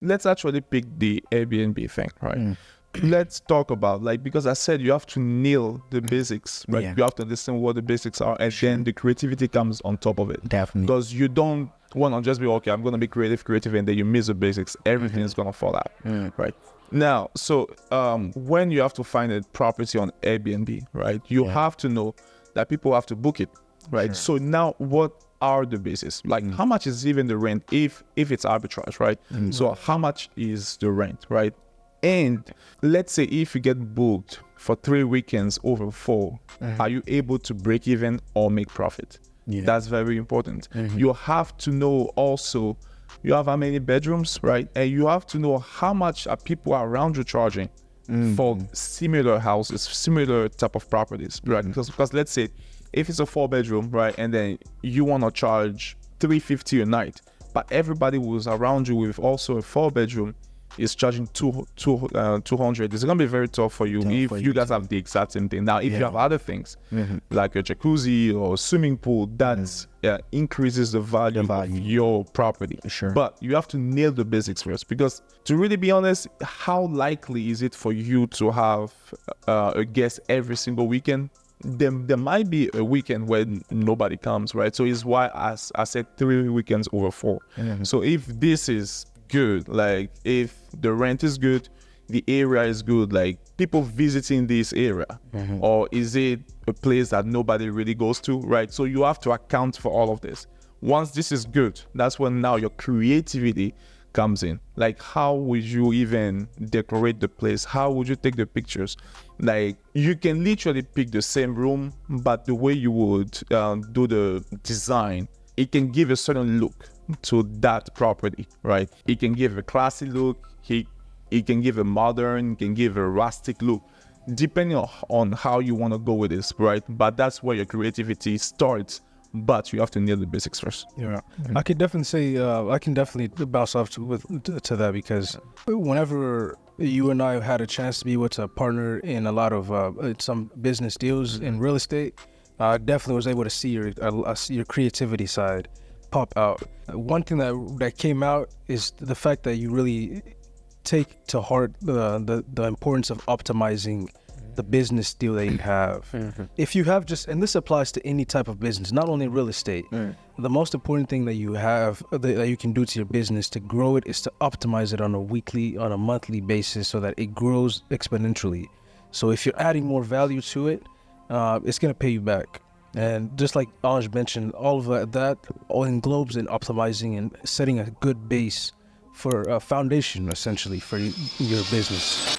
let's actually pick the Airbnb thing, right? Let's talk about, like, because I said you have to nail the basics, right? Yeah. You have to understand what the basics are, and then the creativity comes on top of it. Definitely. Because you don't want to just be, okay, I'm going to be creative, and then you miss the basics. Everything is going to fall out, right? Now, so when you have to find a property on Airbnb, right, you have to know that people have to book it, right? Sure. So now what are the basis? Like, how much is even the rent if it's arbitrage, right? So how much is the rent, right? And let's say if you get booked for 3 weekends over 4, are you able to break even or make profit? That's very important. You have to know also, you have how many bedrooms, right? And you have to know how much are people around you charging for similar houses, similar type of properties, right? Because let's say if it's a 4-bedroom, right, and then you want to charge $350 a night, but everybody who's around you with also a 4-bedroom is charging 200. It's gonna be very tough for you if you guys have the exact same thing. Now, if you have other things like a jacuzzi or swimming pool, that increases the value of your property. Sure. But you have to nail the basics first, because to really be honest, how likely is it for you to have a guest every single weekend? There might be a weekend when nobody comes, right? So it's why I said 3 weekends over 4. So if this is good, like if the rent is good, the area is good, like people visiting this area, or is it a place that nobody really goes to, right? So you have to account for all of this. Once this is good, that's when now your creativity comes in. Like, how would you even decorate the place? How would you take the pictures? Like, you can literally pick the same room, but the way you would do the design, it can give a certain look to that property, right? It can give a classy look, it can give a modern, it can give a rustic look, depending on how you want to go with this, right? But that's where your creativity starts, but you have to nail the basics first. Yeah, I can definitely say, I can definitely bounce off to that, because whenever you and I had a chance to be able to partner in a lot of some business deals in real estate, I definitely was able to see your creativity side pop out. One thing that came out is the fact that you really take to heart the importance of optimizing the business deal that you have. If you have and this applies to any type of business, not only real estate, the most important thing that you have, that you can do to your business to grow it, is to optimize it on a monthly basis so that it grows exponentially. So if you're adding more value to it, it's going to pay you back. And just like Ange mentioned, all of that all englobes in optimizing and setting a good base for a foundation, essentially, for your business.